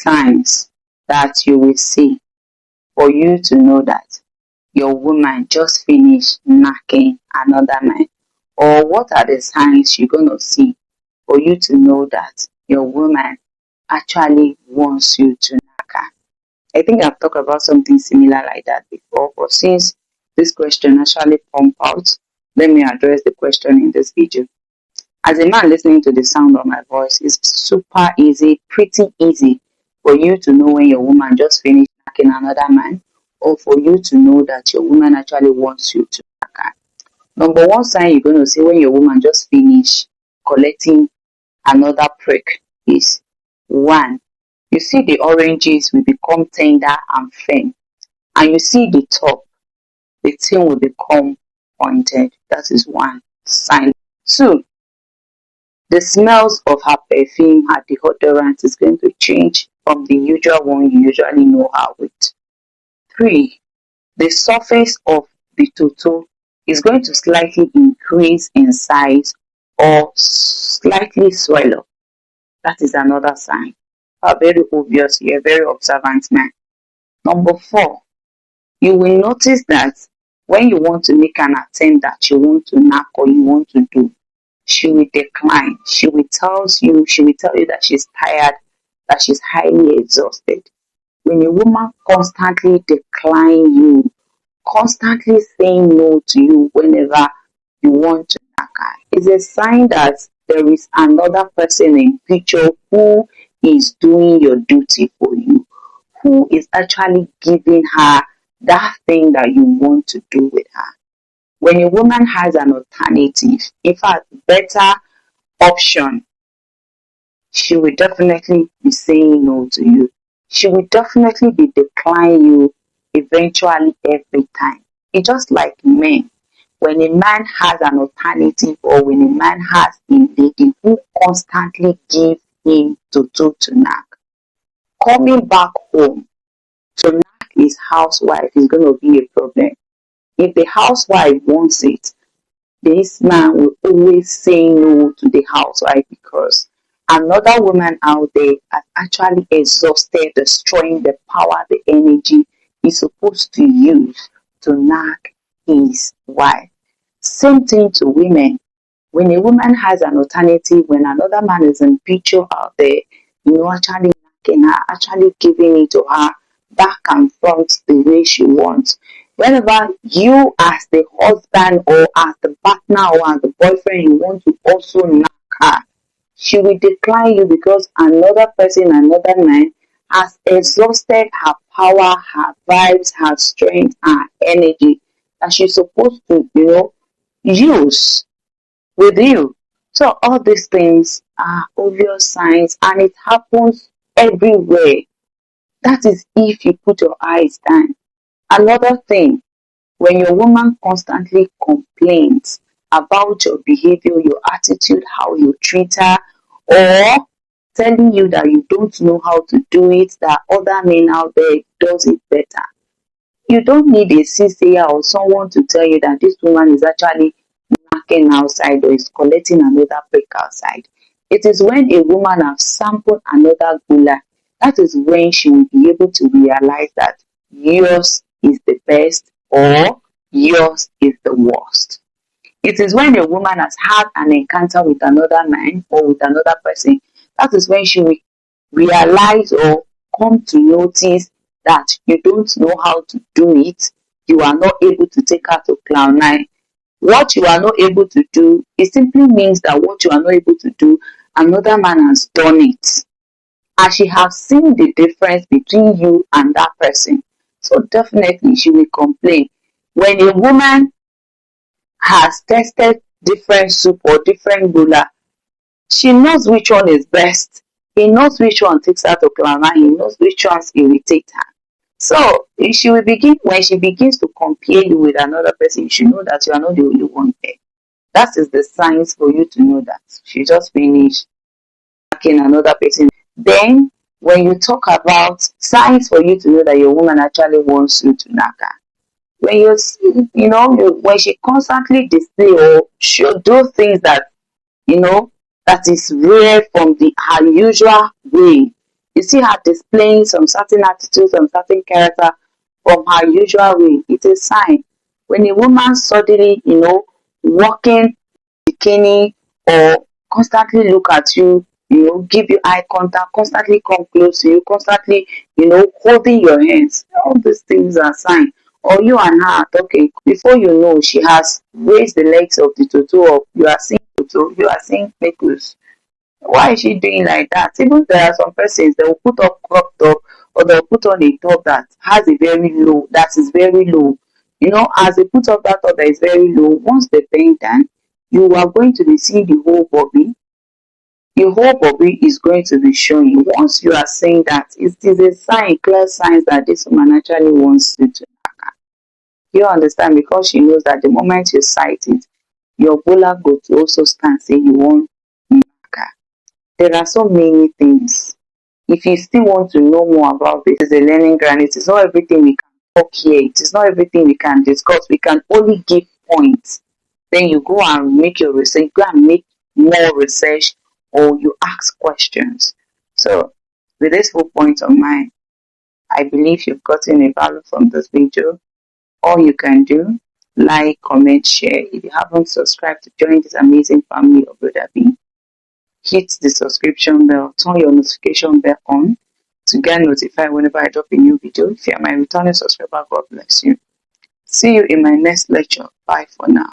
signs that you will see for you to know that your woman just finished knacking another man? Or what are the signs you're going to see for you to know that your woman actually wants you to knack her? I think I've talked about something similar like that before, but since this question actually pumped out, let me address the question in this video. As a man listening to the sound of my voice, it's super easy, pretty easy for you to know when your woman just finished knacking another man, or for you to know that your woman actually wants you to knack her. Number one sign you're going to see when your woman just finished collecting another prick is, one, you see the oranges will become tender and firm, and you see the top, the thing will become pointed. That is one sign. Two, the smells of her perfume, her deodorant is going to change from the usual one you usually know her with. Three, the surface of the toto is going to slightly increase in size or slightly swell up. That is another sign. Very obvious here, very observant man. Number four, you will notice that when you want to make an attempt that you want to knock or you want to do, she will decline. She will tell you that she's tired, that she's highly exhausted. When a woman constantly decline you, constantly saying no to you whenever you want to knock her, it's a sign that there is another person in picture who is doing your duty for you, who is actually giving her that thing that you want to do with her. When a woman has an alternative, in fact, better option, she will definitely be saying no to you. She will definitely be declining you eventually every time. It's just like men. When a man has an alternative, or when a man has a lady who constantly gives him to knack, coming back home to knack his housewife is going to be a problem. If the housewife wants it, this man will always say no to the housewife because another woman out there has actually exhausted the strength, the power, the energy he's supposed to use to knack his wife. Same thing to women. When a woman has an alternative, when another man is in picture out there, actually knacking her, actually giving it to her back and front the way she wants. Whenever you as the husband or as the partner or as the boyfriend, you want to also knock her, she will decline you because another person, another man has exhausted her power, her vibes, her strength, her energy that she's supposed to, use with you. So all these things are obvious signs, and it happens everywhere. That is if you put your eyes down. Another thing, when your woman constantly complains about your behavior, your attitude, how you treat her, or telling you that you don't know how to do it, that other men out there does it better, you don't need a soothsayer or someone to tell you that this woman is actually knocking outside or is collecting another break outside. It is when a woman has sampled another gula, that is when she will be able to realize that yours is the best or yours is the worst. It is when a woman has had an encounter with another man or with another person, that is when she will realize or come to notice that you don't know how to do it. You are not able to take her to cloud nine. What you are not able to do, it simply means that what you are not able to do, another man has done it. And she has seen the difference between you and that person. So definitely she will complain. When a woman has tested different soup or different gula, she knows which one is best. He knows which one takes her to climber. He knows which ones irritate her. So when she begins to compare you with another person, you should know that you are not the only one there. That is the signs for you to know that she just finished knocking another person. Then when you talk about signs for you to know that your woman actually wants you to knock her, when you see, when she constantly display or do things that, that is rare from her usual way, you see her displaying some certain attitudes, some certain character from her usual way, it's a sign. When a woman suddenly, walking bikini or constantly look at you, give you eye contact, constantly come close to you, constantly, holding your hands, all these things are signs. Or you and her are talking, before you know, she has raised the legs of the tutu up. You are seeing tutu, you are seeing pickles. Why is she doing like that? Even there are some persons they will put up crop top or they'll put on a top that has a very low, that is very low. As they put up that top that is very low, once they bend down, you are going to be seeing the whole body. The whole body is going to be showing. Once you are saying that, it is a sign, clear signs that this woman actually wants you to. You understand? Because she knows that the moment you sight it, your bola go to also stand say you want Naka. There are so many things. If you still want to know more about this, it's a learning ground. It is not everything we can talk here. It is not everything we can discuss. We can only give points. Then you go and make your research, go and make more research, or you ask questions. So, with this full point of mine, I believe you've gotten a value from this video. All you can do, like, comment, share. If you haven't subscribed to join this amazing family of Rhoda-b, hit the subscription bell, turn your notification bell on to get notified whenever I drop a new video. If you are my returning subscriber, God bless you. See you in my next lecture. Bye for now.